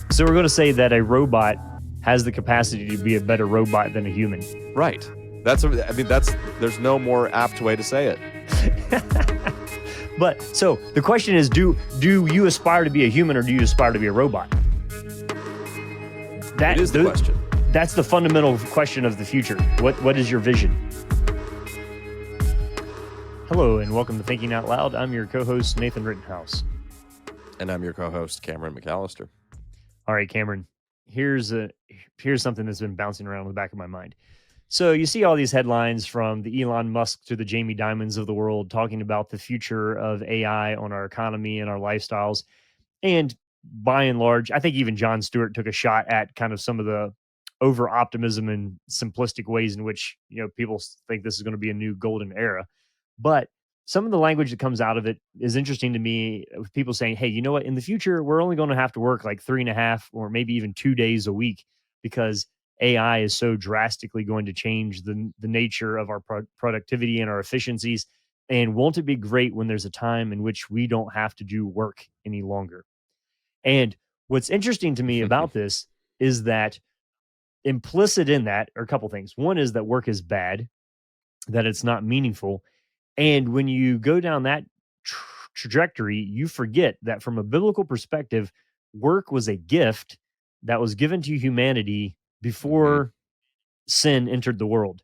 So we're going to say that a robot has the capacity to be a better robot than a human. Right. There's no more apt way to say it. But so the question is, do you aspire to be a human or do you aspire to be a robot? That is the question. That's the fundamental question of the future. What is your vision? Hello and welcome to Thinking Out Loud. I'm your co-host, Nathan Rittenhouse. And I'm your co-host, Cameron McAllister. All right, Cameron, here's something that's been bouncing around in the back of my mind. So you see all these headlines from the Elon Musk to the Jamie Dimons of the world talking about the future of AI on our economy and our lifestyles. And by and large, I think even Jon Stewart took a shot at kind of some of the over optimism and simplistic ways in which, people think this is going to be a new golden era. But some of the language that comes out of it is interesting to me, with people saying, hey, you know what, in the future, we're only going to have to work like 3.5 or maybe even 2 days a week because AI is so drastically going to change the nature of our productivity and our efficiencies. And won't it be great when there's a time in which we don't have to do work any longer? And what's interesting to me about this is that implicit in that are a couple things. One is that work is bad, that it's not meaningful. And when you go down that trajectory, you forget that from a biblical perspective, work was a gift that was given to humanity before sin entered the world.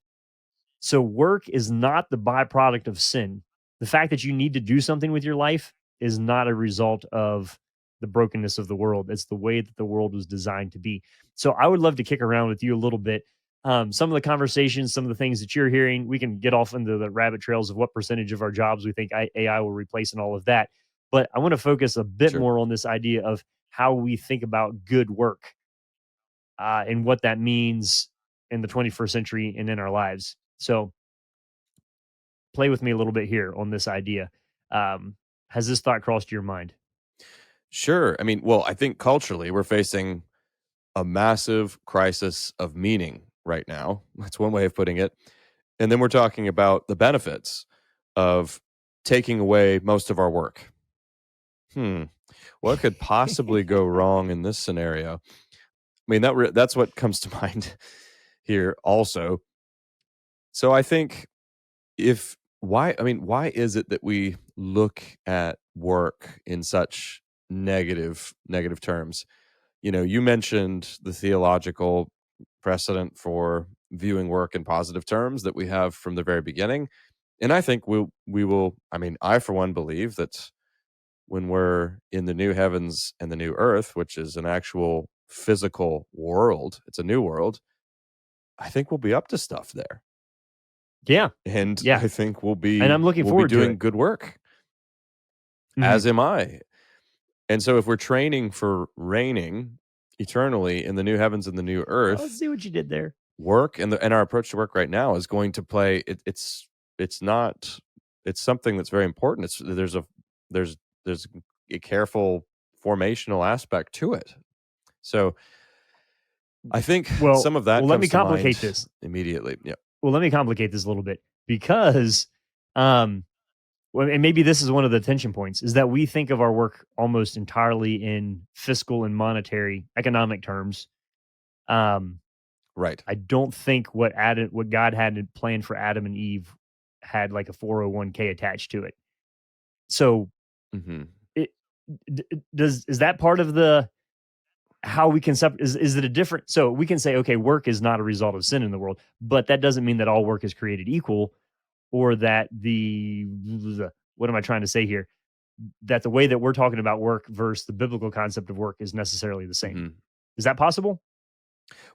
So work is not the byproduct of sin. The fact that you need to do something with your life is not a result of the brokenness of the world. It's the way that the world was designed to be. So I would love to kick around with you a little bit. Some of the conversations, some of the things that you're hearing, we can get off into the rabbit trails of what percentage of our jobs we think AI will replace and all of that. But I want to focus a bit more on this idea of how we think about good work and what that means in the 21st century and in our lives. So play with me a little bit here on this idea. Has this thought crossed your mind? Sure. I think culturally we're facing a massive crisis of meaning right now. That's one way of putting it. And then we're talking about the benefits of taking away most of our work. What could possibly go wrong in this scenario? That's what comes to mind here also. So I think why is it that we look at work in such negative terms? You mentioned the theological precedent for viewing work in positive terms that we have from the very beginning. And I think we will, I for one believe that when we're in the new heavens and the new earth, which is an actual physical world, it's a new world, I think we'll be up to stuff there. Yeah. And I think we'll be, and I'm looking forward to doing to it. good work, as am I. And so if we're training for reigning eternally in the new heavens and the new earth, let's see what you did there. Work and our approach to work right now is going to play. It's something that's very important. There's a careful formational aspect to it. So I think some of that. Well, let me complicate this immediately. Yeah. Well, let me complicate this a little bit because, and maybe this is one of the tension points, is that we think of our work almost entirely in fiscal and monetary economic terms. Right. I don't think what God had planned for Adam and Eve had like a 401k attached to it. So, is that part of the how we can separate? Is it a different? So we can say, okay, work is not a result of sin in the world, but that doesn't mean that all work is created equal, or that what am I trying to say here? That the way that we're talking about work versus the biblical concept of work is necessarily the same. Is that possible?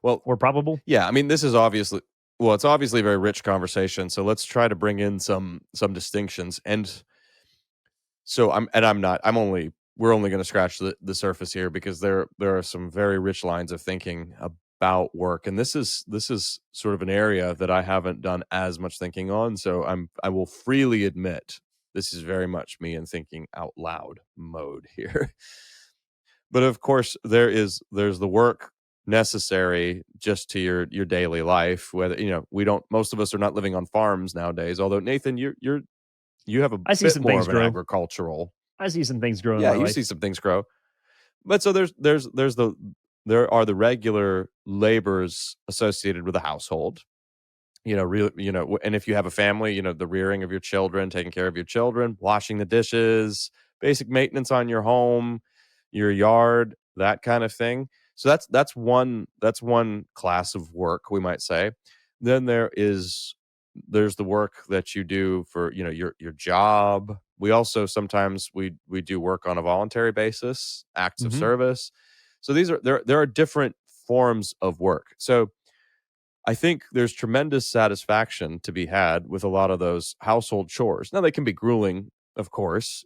Well, or probable? Yeah, this is obviously it's obviously a very rich conversation. So let's try to bring in some distinctions. And so we're only going to scratch the surface here, because there are some very rich lines of thinking about work, and this is sort of an area that I haven't done as much thinking on. So I will freely admit this is very much me in thinking out loud mode here. But of course, there's the work necessary just to your daily life. Whether most of us are not living on farms nowadays. Although Nathan, you have a bit more of an agricultural I see some things grow in Yeah, my you see life. some things grow. But so there are the regular labors associated with a household. And if you have a family, the rearing of your children, taking care of your children, washing the dishes, basic maintenance on your home, your yard, that kind of thing. So that's one class of work, we might say. Then there's the work that you do for your job. We also sometimes we do work on a voluntary basis, acts of Hmm. service. So there are different forms of work. So I think there's tremendous satisfaction to be had with a lot of those household chores. Now they can be grueling, of course.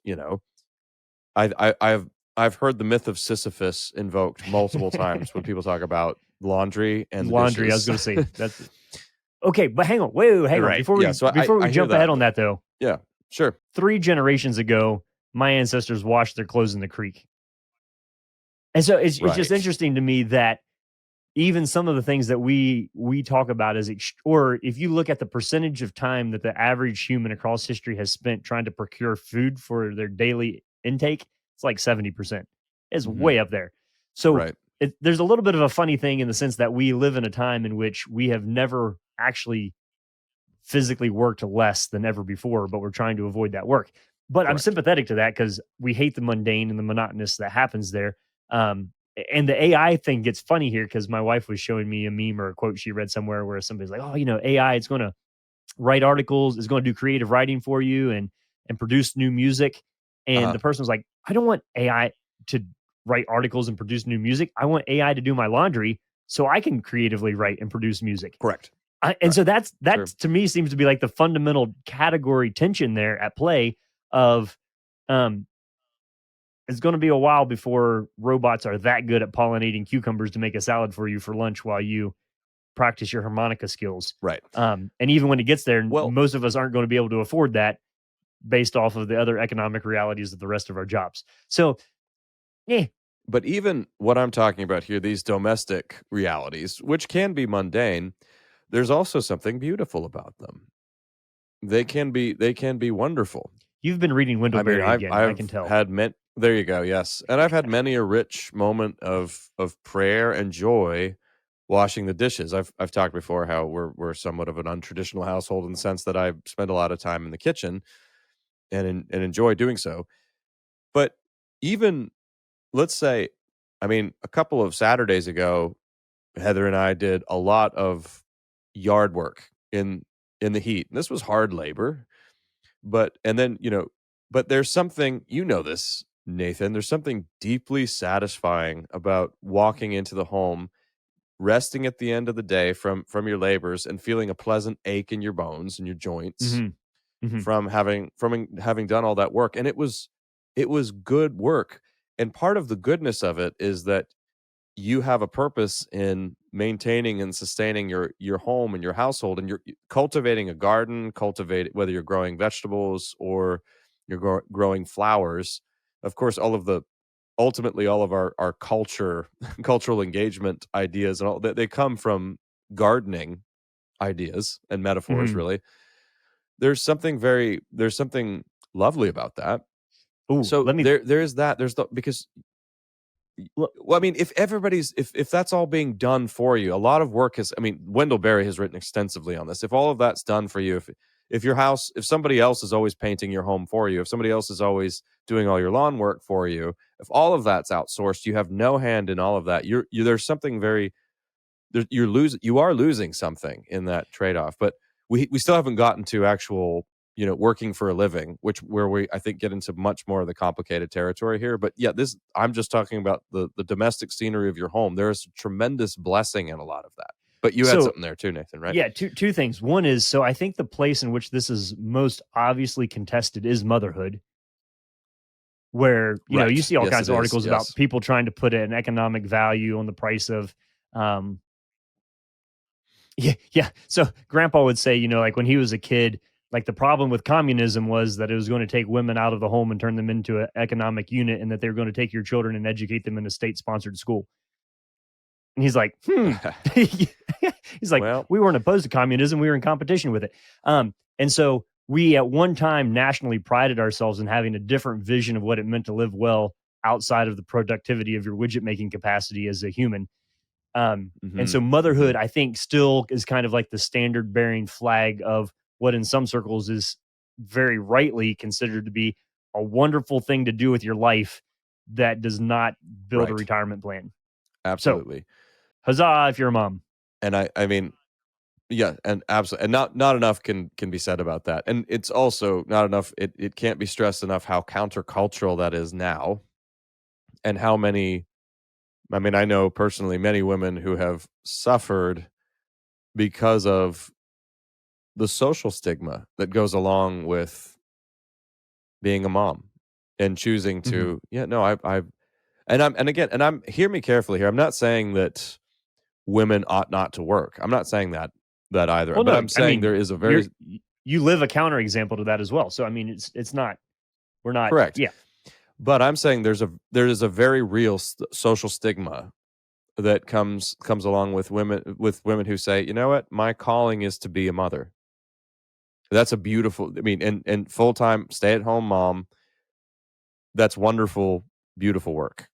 I've heard the myth of Sisyphus invoked multiple times when people talk about laundry and the Laundry. I was dishes. going to say that's okay, but hang on, wait, hang on. Right. Yeah. So Before we I hear jump ahead that, on but that though, yeah, sure. 3 generations ago, my ancestors washed their clothes in the creek, and so it's just Right. interesting to me that even some of the things that we talk about as or if you look at the percentage of time that the average human across history has spent trying to procure food for their daily intake, it's like 70%. It's Hmm. way up there. So Right. there's a little bit of a funny thing in the sense that we live in a time in which we have never actually physically worked less than ever before, but we're trying to avoid that work. But I'm Correct. sympathetic to that because we hate the mundane and the monotonous that happens there. And the AI thing gets funny here because my wife was showing me a meme or a quote she read somewhere where somebody's like, "Oh, AI, it's going to write articles, it's going to do creative writing for you and produce new music." Uh And huh. the person was like, "I don't want AI to write articles and produce new music. I want AI to do my laundry so I can creatively write and produce music." Correct. And Right. so that True. to me seems to be like the fundamental category tension there at play of um it's going to be a while before robots are that good at pollinating cucumbers to make a salad for you for lunch while you practice your harmonica skills. Right. And even when it gets there, Well, most of us aren't going to be able to afford that based off of the other economic realities of the rest of our jobs. So, yeah, but even what I'm talking about here, these domestic realities, which can be mundane, there's also something beautiful about them. They can be wonderful. you've been reading I mean, Windleberry I've again. I can I've tell. had there you go, yes. And I've had many a rich moment of prayer and joy washing the dishes. I've talked before how we're somewhat of an untraditional household in the sense that I spend a lot of time in the kitchen and enjoy doing so. But even let's say, I mean, a couple of Saturdays ago, Heather and I did a lot of yard work in the heat. And this was hard labor, but and then, but there's something, this, Nathan, there's something deeply satisfying about walking into the home, resting at the end of the day from your labors and feeling a pleasant ache in your bones and your joints Hmm. Hmm. from having done all that work. And it was good work. And part of the goodness of it is that you have a purpose in maintaining and sustaining your home and your household, and you're cultivating a garden, cultivate whether you're growing vegetables or you're growing flowers. Of course, ultimately all of our cultural engagement ideas and all that, they come from gardening ideas and metaphors, Hmm. really. There's something lovely about that. Oh, So let me. there is that. There's the because well, I mean, if that's all being done for you, a lot of work is. I mean, Wendell Berry has written extensively on this. If all of that's done for you, if somebody else is always painting your home for you, if somebody else is always doing all your lawn work for you, if all of that's outsourced, you have no hand in all of that. There's something very you are losing something in that trade-off. But we still haven't gotten to actual working for a living, which where we I think get into much more of the complicated territory here. But yeah, this I'm just talking about the domestic scenery of your home. There's tremendous blessing in a lot of that. But you had So something there too, Nathan, right? yeah, two things. One is, so I think the place in which this is most obviously contested is motherhood, where you Right. see all Yes, kinds it of is. articles about Yes. people trying to put an economic value on the price of um yeah, yeah. So grandpa would say, like when he was a kid, like the problem with communism was that it was going to take women out of the home and turn them into an economic unit, and that they were going to take your children and educate them in a state sponsored school. And he's like, he's like, Well, we weren't opposed to communism, we were in competition with it. And so we at one time nationally prided ourselves in having a different vision of what it meant to live well outside of the productivity of your widget making capacity as a human. And Hmm. so motherhood, Hmm. I think, still is kind of like the standard bearing flag of what in some circles is very rightly considered to be a wonderful thing to do with your life that does not build a Right. retirement plan. So Absolutely. huzzah if you're a mom. And I mean, yeah, and absolutely, and not enough can be said about that. And it's also not enough. It can't be stressed enough how countercultural that is now, and how many. I mean, I know personally many women who have suffered because of the social stigma that goes along with being a mom and choosing Mhm. to. Yeah, no, I and again, and I'm hear me carefully here. I'm not saying that women ought not to work. I'm not saying that either. Well, But no, I'm I saying mean, there is a very you live a counterexample to that as well. So I mean, it's not we're not correct. yeah. But I'm saying there is a very real social stigma that comes along with women who say, you know what, my calling is to be a mother. That's a beautiful. I mean, and full time stay at home mom. That's wonderful, beautiful work,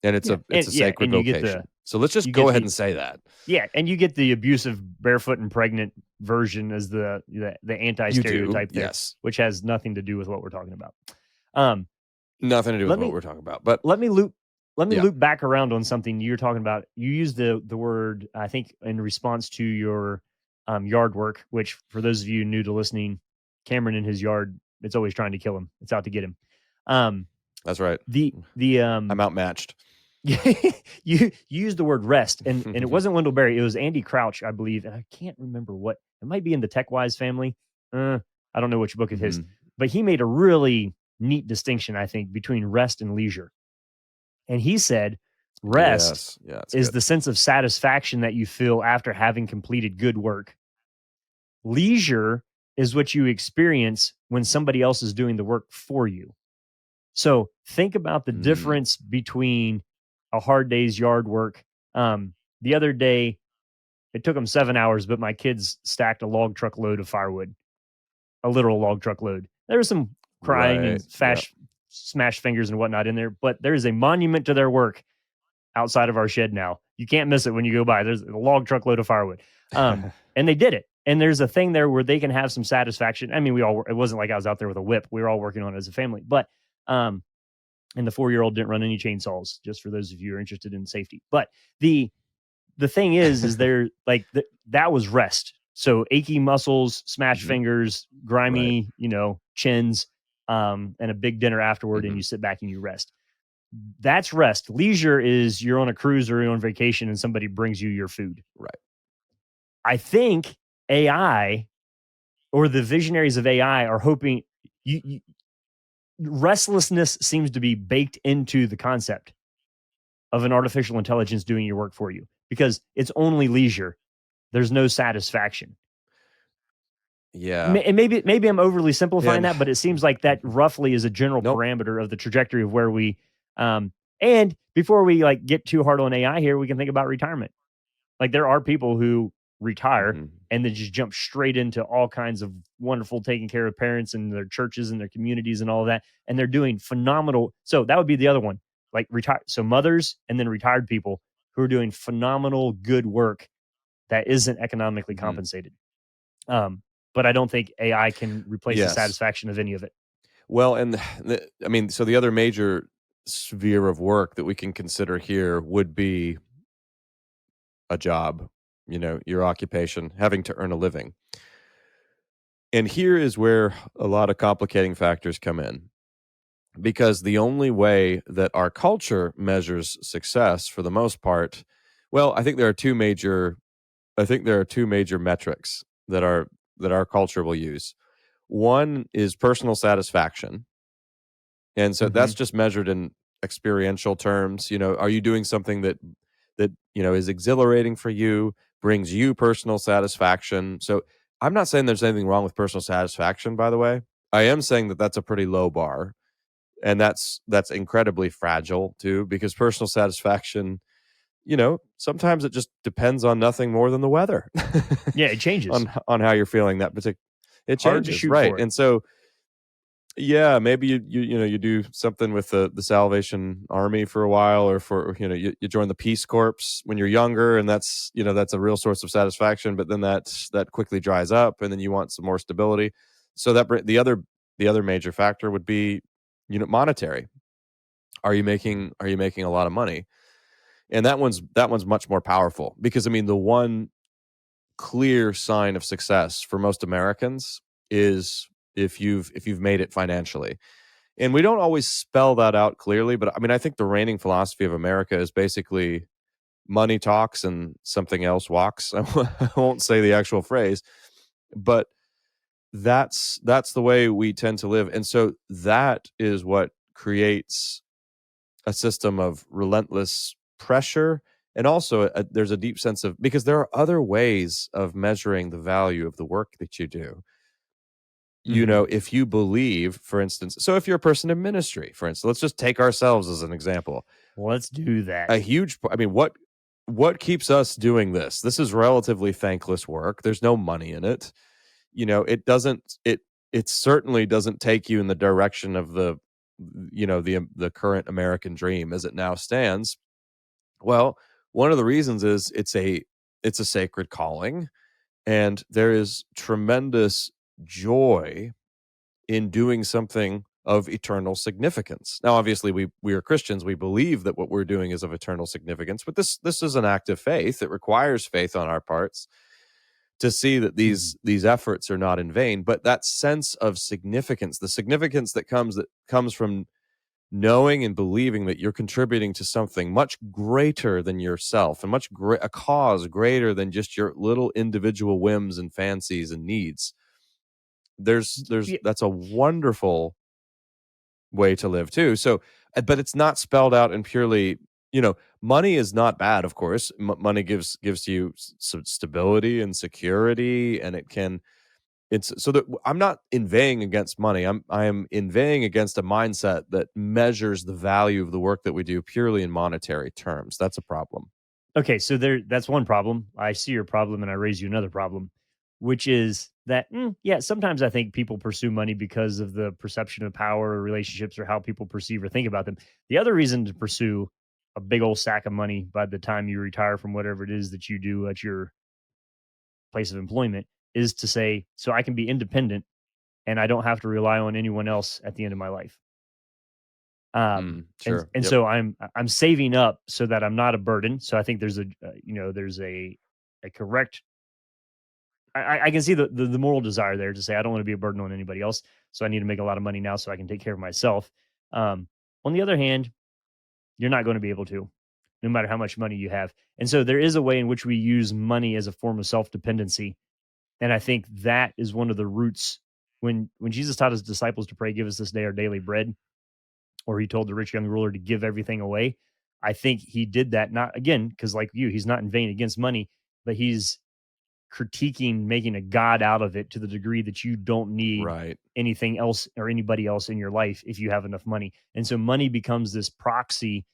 and Yeah. it's a sacred And vocation. So let's just you go get ahead the and say that yeah, and you get the abusive barefoot and pregnant version as the you do. anti-stereotype there, Yes, which has nothing to do with what we're talking about. Um, nothing to do with let what me we're talking about. But let me loop let me yeah, loop back around on something you're talking about. You used the word, I think, in response to your yard work, which for those of you new to listening, Cameron in his yard, it's always trying to kill him. It's out to get him. Um, that's right. the I'm outmatched. you used the word rest, and it wasn't Wendell Berry, it was Andy Crouch, I believe, and I can't remember what it might be in the TechWise family. I don't know which book of his, Hmm. but he made a really neat distinction, I think, between rest and leisure. And he said, rest Yes, yeah, it's is good. the sense of satisfaction that you feel after having completed good work. Leisure is what you experience when somebody else is doing the work for you. So think about the Mm, difference between a hard day's yard work. The other day, it took them 7 hours, but my kids stacked a log truck load of firewood, a literal log truck load. There was some crying right. and Yeah. smashed fingers and whatnot in there, but there is a monument to their work outside of our shed now. You can't miss it when you go by. There's a log truckload of firewood. And they did it. And there's a thing there where they can have some satisfaction. I mean, it wasn't like I was out there with a whip. We were all working on it as a family. But um, and the 4-year-old didn't run any chainsaws, just for those of you who are interested in safety. But the thing is there like that was rest. So achy muscles, smashed Hmm. fingers, Right. grimy, chins, and a big dinner afterward, and Hmm. you sit back and you rest. That's rest. Leisure is you're on a cruise or you're on vacation and somebody brings you your food. Right. I think AI or the visionaries of AI are hoping you restlessness seems to be baked into the concept of an artificial intelligence doing your work for you because it's only leisure. There's no satisfaction. Yeah. And maybe I'm overly Yeah. simplifying And that, but it seems like that roughly is a general nope. parameter of the trajectory of where we. And before we like get too hard on AI here, we can think about retirement. Like there are people who retire Hmm. and then just jump straight into all kinds of wonderful taking care of parents and their churches and their communities and all of that, and they're doing phenomenal. So that would be the other one, like retire. So mothers and then retired people who are doing phenomenal good work that isn't economically Hmm. compensated. But I don't think AI can replace the Yes. satisfaction of any of it. Well, and I mean, so the other major sphere of work that we can consider here would be a job, your occupation, having to earn a living. And here is where a lot of complicating factors come in. Because the only way that our culture measures success for the most part, well, I think there are two major metrics that our culture will use. One is personal satisfaction. And so Mm-hmm. that's just measured in experiential terms. Are you doing something that is exhilarating for you, brings you personal satisfaction? So I'm not saying there's anything wrong with personal satisfaction, by the way. I am saying that that's a pretty low bar, and that's incredibly fragile too, because personal satisfaction, sometimes it just depends on nothing more than the weather. Yeah, it changes. On how you're feeling that particular. It Hard to changes, shoot right? for it. And so, yeah, maybe you do something with the Salvation Army for a while, or for you join the Peace Corps when you're younger, and that's a real source of satisfaction. But then that quickly dries up, and then you want some more stability. So the other major factor would be monetary. Are you making a lot of money? And that one's much more powerful, because I mean, the one clear sign of success for most Americans is if you've made it financially. And we don't always spell that out clearly, but I mean, I think the reigning philosophy of America is basically money talks and something else walks. I won't say the actual phrase, but that's the way we tend to live. And so that is what creates a system of relentless pressure. And also, there's a deep sense of, because there are other ways of measuring the value of the work that you do. Mhm. If you believe, for instance, so if you're a person in ministry, for instance, let's just take ourselves as an example. Let's do A that. huge, I mean, what keeps us doing this? This is relatively thankless work. There's no money in it. It certainly doesn't take you in the direction of the current American dream as it now stands. Well, one of the reasons is it's a sacred calling, and there is tremendous joy in doing something of eternal significance. Now, obviously, we are Christians. We believe that what we're doing is of eternal significance, but this is an act of faith. It requires faith on our parts to see that Mhm. these efforts are not in vain. But that sense of significance, the significance that comes from knowing and believing that you're contributing to something much greater than yourself, and a cause greater than just your little individual whims and fancies and needs. There's Yeah, That's a wonderful way to live too. So, but it's not spelled out in purely, money is not bad, of course. Money gives you some stability and security, and it's so that I'm not inveighing against money. I am inveighing against a mindset that measures the value of the work that we do purely in monetary terms. That's a problem. okay, so that's one problem. I see your problem and I raise you another problem, which is that yeah, sometimes I think people pursue money because of the perception of power or relationships or how people perceive or think about them. The other reason to pursue a big old sack of money by the time you retire from whatever it is that you do at your place of employment is to say, so I can be independent and I don't have to rely on anyone else at the end of my life. And Sure. and Yep. so I'm saving up so that I'm not a burden. So I think there's there's a correct. I can see the moral desire there to say I don't want to be a burden on anybody else. So I need to make a lot of money now so I can take care of myself. On the other hand, you're not going to be able to, no matter how much money you have. And so there is a way in which we use money as a form of self dependency, and I think that is one of the roots when Jesus taught his disciples to pray, "Give us this day our daily bread." Or he told the rich young ruler to give everything away. I think he did that not again because, like you, he's not in vain against money, but he's critiquing making a god out of it to the degree that you don't need Right. anything else or anybody else in your life if you have enough money. And so money becomes this proxy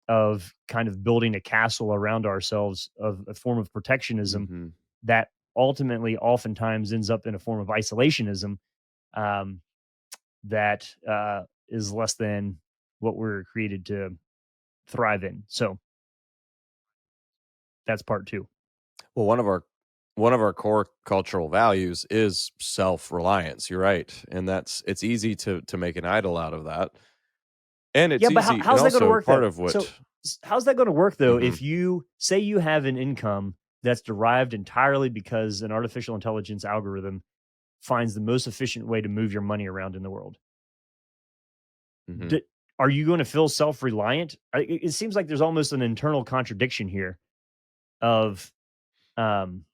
of kind of building a castle around ourselves of a form of protectionism Hmm. that ultimately oftentimes ends up in a form of isolationism um, that is less than what we're created to thrive in. So that's part two. Well, one of our core cultural values is self-reliance. You're right, and it's easy to make an idol out of that, and it's Yeah, but easy, and how's that going to also work part though? of what. So how's that going to work though Mhm. if you say you have an income that's derived entirely because an artificial intelligence algorithm finds the most efficient way to move your money around in the world? Mhm. D- are you going to feel self-reliant? It seems like there's almost an internal contradiction here of um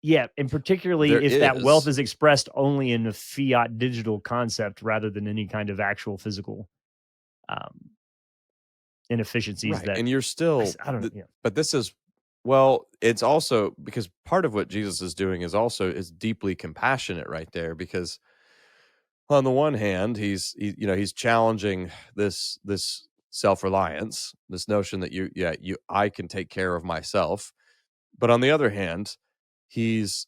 yeah, and There particularly if that wealth is. is expressed only in a fiat digital concept rather than any kind of actual physical um, inefficiencies Right, that and you're still I don't know. Yeah. but this is, well, it's also because part of what Jesus is doing is deeply compassionate right there, because on the one hand, he's challenging this self-reliance, this notion that I can take care of myself. But on the other hand, he's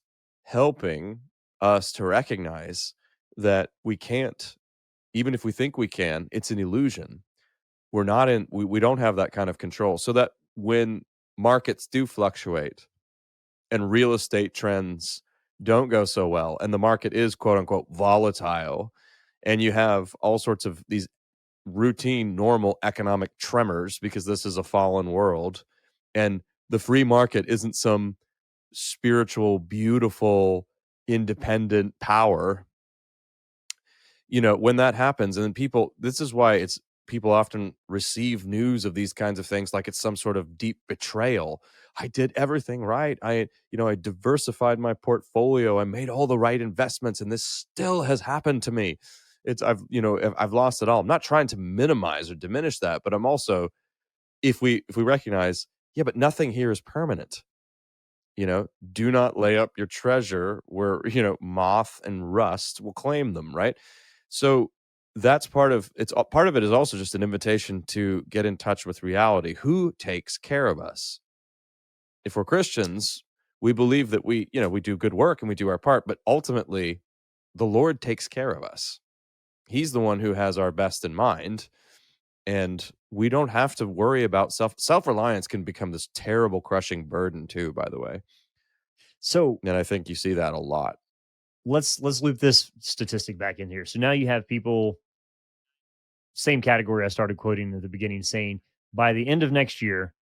helping us to recognize that we can't, even if we think we can, it's an illusion. We're not in, we don't have that kind of control. So that when markets do fluctuate and real estate trends don't go so well, and the market is quote unquote volatile, and you have all sorts of these routine, normal economic tremors because this is a fallen world, and the free market isn't some spiritual, beautiful, independent power. When that happens, and then people, this is why it's people often receive news of these kinds of things like it's some sort of deep betrayal. I did everything right. I diversified my portfolio. I made all the right investments, and this still has happened to me. I've lost it all. I'm not trying to minimize or diminish that, but I'm also, if we recognize, yeah, but nothing here is permanent. Do not lay up your treasure where, moth and rust will claim them, right? So that's part of it is also just an invitation to get in touch with reality. Who takes care of us? If we're Christians, we believe that we do good work and we do our part, but ultimately the Lord takes care of us. He's the one who has our best in mind, and we don't have to worry about self-reliance can become this terrible crushing burden too, by the way. So And I think you see that a lot. let's loop this statistic back in here. So now you have people, same category I started quoting at the beginning, saying by the end of next year,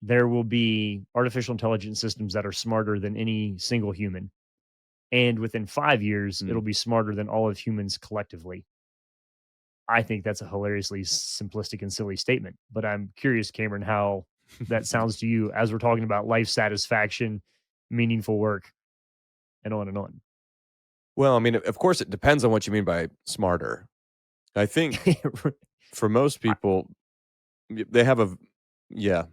there will be artificial intelligence systems that are smarter than any single human. And within 5 years, it'll Mm. be smarter than all of humans collectively. I think that's a hilariously simplistic and silly statement. But I'm curious, Cameron, how that sounds to you as we're talking about life satisfaction, meaningful work, and on and on. Well, I mean, of course, it depends on what you mean by smarter. I think for most I- people, they have yeah.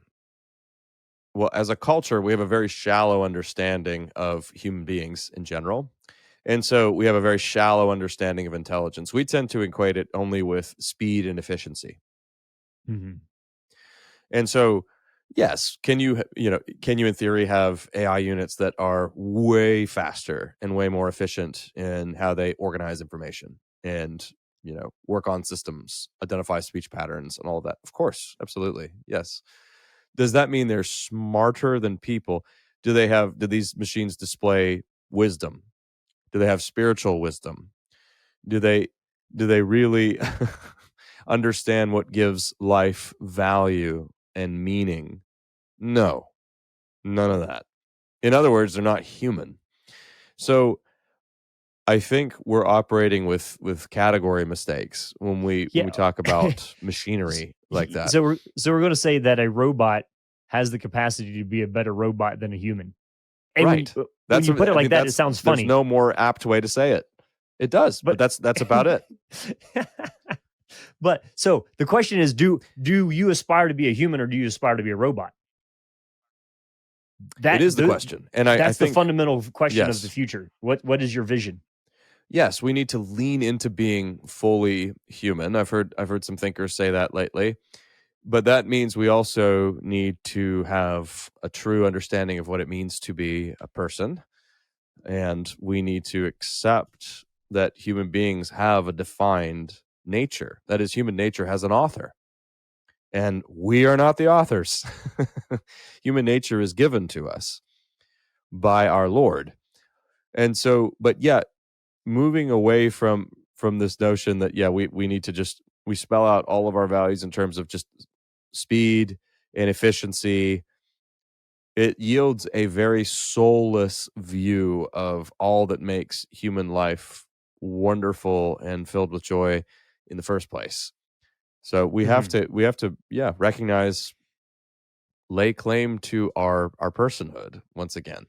Well, as a culture, we have a very shallow understanding of human beings in general. And so we have a very shallow understanding of intelligence. We tend to equate it only with speed and efficiency. Mhm. And so, yes, can you in theory have AI units that are way faster and way more efficient in how they organize information and, work on systems, identify speech patterns and all of that? Of course, absolutely. Yes. Does that mean they're smarter than people? Do these machines display wisdom? Do they have spiritual wisdom? Do they do they really understand what gives life value and meaning? No, none of that. In other words, they're not human. So I think we're operating with category mistakes when we Yeah. talk about S- machinery like that. so we're going to say that a robot has the capacity to be a better robot than a human. And Right. when you put it I like mean, that, it sounds there's funny. no more apt way to say it. It does, but But that's about it. but so the question is, do you aspire to be a human or do you aspire to be a robot? It That is the the, question. And I that's the think, fundamental question of the yes, future. What is your vision? yes, we need to lean into being fully human. I've heard some thinkers say that lately. But that means we also need to have a true understanding of what it means to be a person. And we need to accept that human beings have a defined nature. That is, human nature has an author, and we are not the authors. Human nature is given to us by our Lord. And so, but yet, moving away from this notion that, yeah, we need to just, we spell out all of our values in terms of just speed and efficiency, it yields a very soulless view of all that makes human life wonderful and filled with joy in the first place. So Mhm. we have to, yeah, recognize, lay claim to our personhood once again.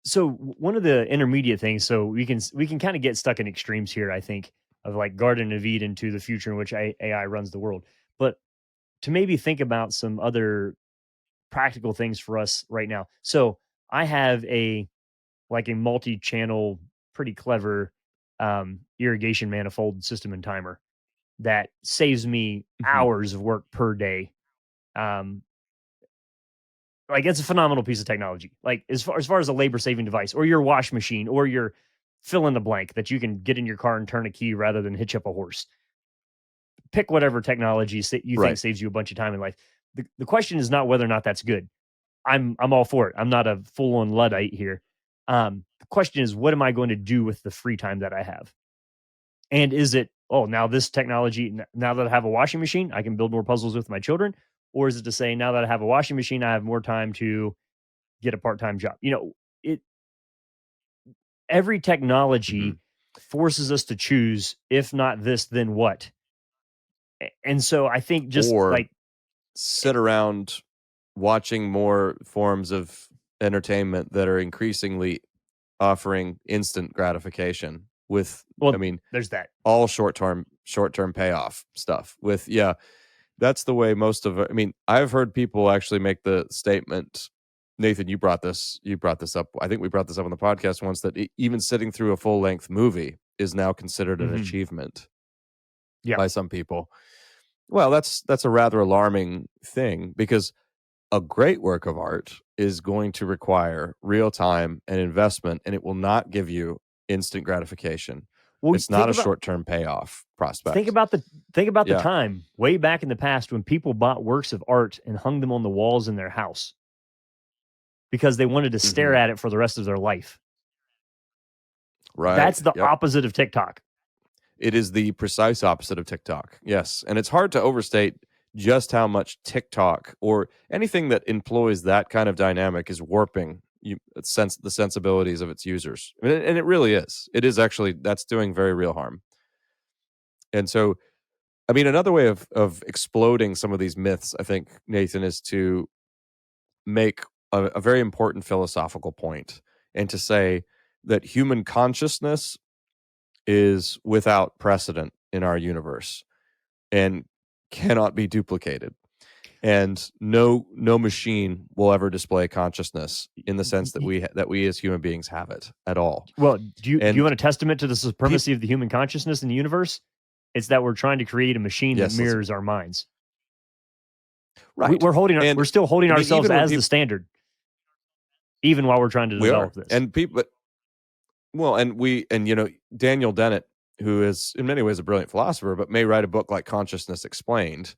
So one of the intermediate things, so we can kind of get stuck in extremes here, I think, of like Garden of Eden to the future in which AI runs the world. But to maybe think about some other practical things for us right now. So I have a multi-channel, pretty clever irrigation manifold system and timer that saves me Mhm. hours of work per day. Um, like it's a phenomenal piece of technology. Like as far as a labor saving device, or your wash machine, or your fill in the blank that you can get in your car and turn a key rather than hitch up a horse. Pick whatever technology you think Right. saves you a bunch of time in life. The question is not whether or not that's good. I'm all for it. I'm not a full on luddite here. The question is, what am I going to do with the free time that I have? And is it, oh, now this technology, now that I have a washing machine, I can build more puzzles with my children? Or is it to say, now that I have a washing machine, I have more time to get a part time job? It every Hmm. technology forces us to choose, if not this, then what? And so I think just Or like, sit around watching more forms of entertainment that are increasingly offering instant gratification with, I well, mean, there's that. all short-term payoff stuff with, yeah, that's the way most of it. I mean, I've heard people actually make the statement, Nathan, you brought this up. I think we brought this up on the podcast once, that even sitting through a full-length movie is now considered an Hmm. achievement Yeah. by some people. Well, that's a rather alarming thing, because a great work of art is going to require real time and investment, and it will not give you instant gratification. Well, It's not a short-term payoff think prospect. about the think about the Yeah. time way back in the past when people bought works of art and hung them on the walls in their house because they wanted to stare Mhm. at it for the rest of their life. Right. That's the Yep. opposite of TikTok. It is the precise opposite of TikTok. Yes, and it's hard to overstate just how much TikTok or anything that employs that kind of dynamic is warping the sensibilities of its users. And it really is. It is actually, that's doing very real harm. And so, I mean, another way of exploding some of these myths, I think, Nathan, is to make a very important philosophical point, and to say that human consciousness is without precedent in our universe and cannot be duplicated. And no machine will ever display consciousness in the sense that we as human beings have it at all. Well, do you And want a testament to the people, supremacy of the human consciousness in the universe? It's that we're trying to create a machine that yes, mirrors our minds. right. We're And still holding I mean, ourselves even when as the people, standard, even while we're trying to we are, develop this. and people, well, and Daniel Dennett, who is in many ways a brilliant philosopher, but may write a book like Consciousness Explained,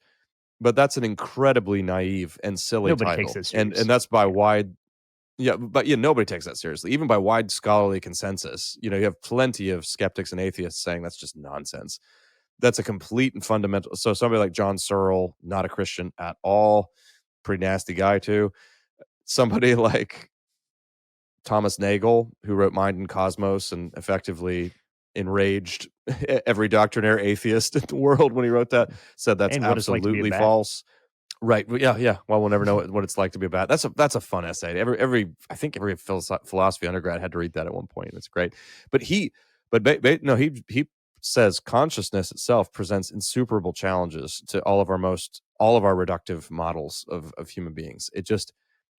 but that's an incredibly naive and silly Nobody takes title, this and serious. that's by Yeah. wide. Yeah, but nobody takes that seriously, even by wide scholarly consensus. You have plenty of skeptics and atheists saying that's just nonsense. That's a complete and fundamental. So somebody like John Searle, not a Christian at all, pretty nasty guy too. Somebody like Thomas Nagel, who wrote Mind and Cosmos and effectively enraged every doctrinaire atheist in the world when he wrote that, said that's And what it's like to be a absolutely bat. false. Right. Well, yeah, yeah. Well, we'll never know what it's like to be a bat. That's a fun essay. Every I think every philosophy undergrad had to read that at one point. It's great. But no, he says consciousness itself presents insuperable challenges to all of our reductive models of human beings. It just,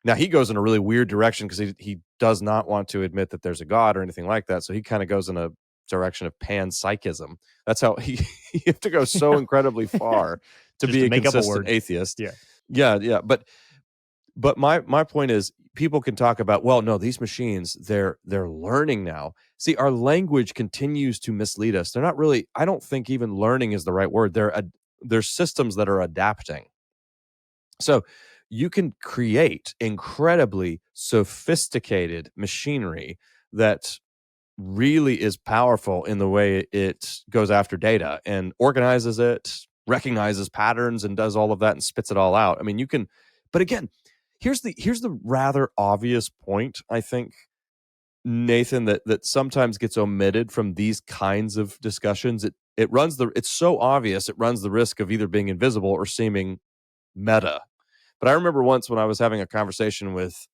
now he goes in a really weird direction because he does not want to admit that there's a God or anything like that. So he kind of goes in a direction of panpsychism. That's how you have to go so incredibly far to Just be to a make up a consistent word. atheist. Yeah. Yeah, yeah. But my point is, people can talk about, well, no, these machines, they're learning now. See, our language continues to mislead us. They're not really, I don't think even learning is the right word. They're systems that are adapting. So you can create incredibly sophisticated machinery that really is powerful in the way it goes after data and organizes it, recognizes patterns, and does all of that and spits it all out. I mean, you can, but again, here's the rather obvious point, I think, Nathan, that sometimes gets omitted from these kinds of discussions. It's so obvious it runs the risk of either being invisible or seeming meta. But I remember once when I was having a conversation with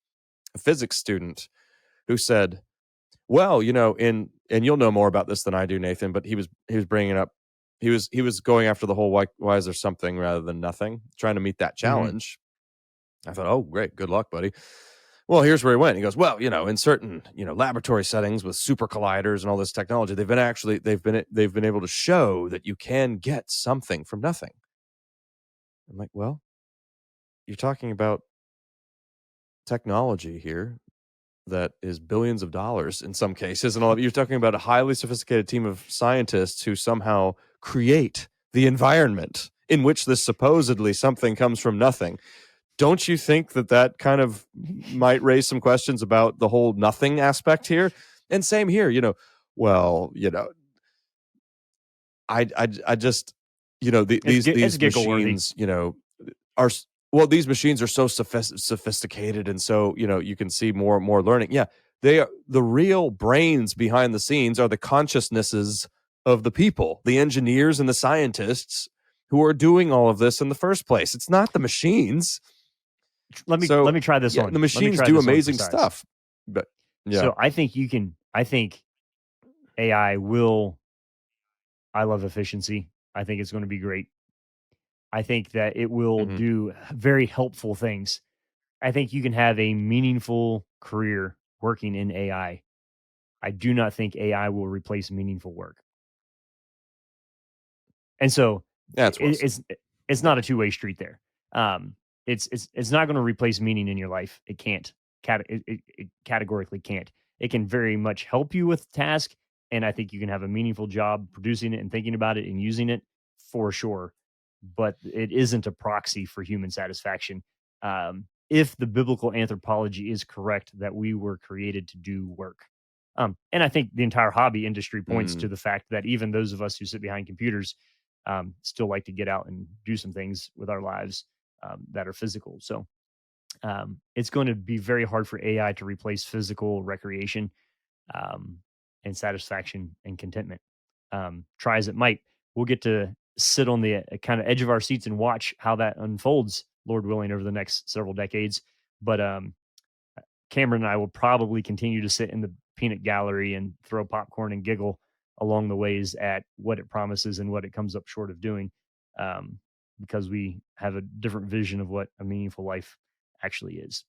a physics student who said, well, and you'll know more about this than I do, Nathan, but he was bringing up, he was going after the whole why is there something rather than nothing, trying to meet that Hmm. challenge. I thought, oh, great, good luck, buddy. Well, here's where he went. He goes, well, in certain laboratory settings with super colliders and all this technology, they've been able to show that you can get something from nothing. I'm like, well, you're talking about technology here that is billions of dollars in some cases, and all you're talking about a highly sophisticated team of scientists who somehow create the environment in which this supposedly something comes from nothing. Don't you think that kind of might raise some questions about the whole nothing aspect here? And same here, I just, these giggle-worthy. machines, are these machines are so sophisticated, and so you can see more and more learning. Yeah, they are. The real brains behind the scenes are the consciousnesses of the people, the engineers and the scientists who are doing all of this in the first place. It's not the machines. Let me try this on. The machines do amazing stuff, but yeah. So I think AI will. I love efficiency. I think it's going to be great. I think that it will do very helpful things. I think you can have a meaningful career working in AI. I do not think AI will replace meaningful work. And so it's not a two-way street there. It's not going to replace meaning in your life. It can't. It categorically can't. It can very much help you with the task, and I think you can have a meaningful job producing it and thinking about it and using it for sure. But it isn't a proxy for human satisfaction. If the biblical anthropology is correct, that we were created to do work. And I think the entire hobby industry points to the fact that even those of us who sit behind computers still like to get out and do some things with our lives that are physical. So it's going to be very hard for AI to replace physical recreation and satisfaction and contentment. Try as it might, we'll get to sit on the kind of edge of our seats and watch how that unfolds, Lord willing, over the next several decades. But Cameron and I will probably continue to sit in the peanut gallery and throw popcorn and giggle along the ways at what it promises and what it comes up short of doing, because we have a different vision of what a meaningful life actually is.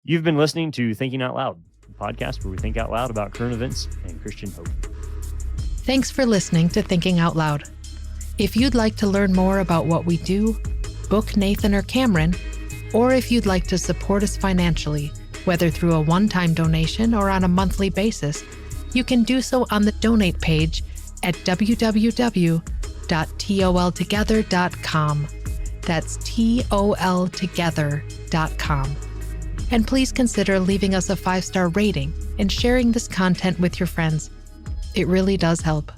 You've been listening to Thinking Out Loud, a podcast where we think out loud about current events and Christian hope. Thanks for listening to Thinking Out Loud. If you'd like to learn more about what we do, book Nathan or Cameron, or if you'd like to support us financially, whether through a one-time donation or on a monthly basis, you can do so on the donate page at www.toltogether.com. That's toltogether.com. And please consider leaving us a 5-star rating and sharing this content with your friends. It really does help.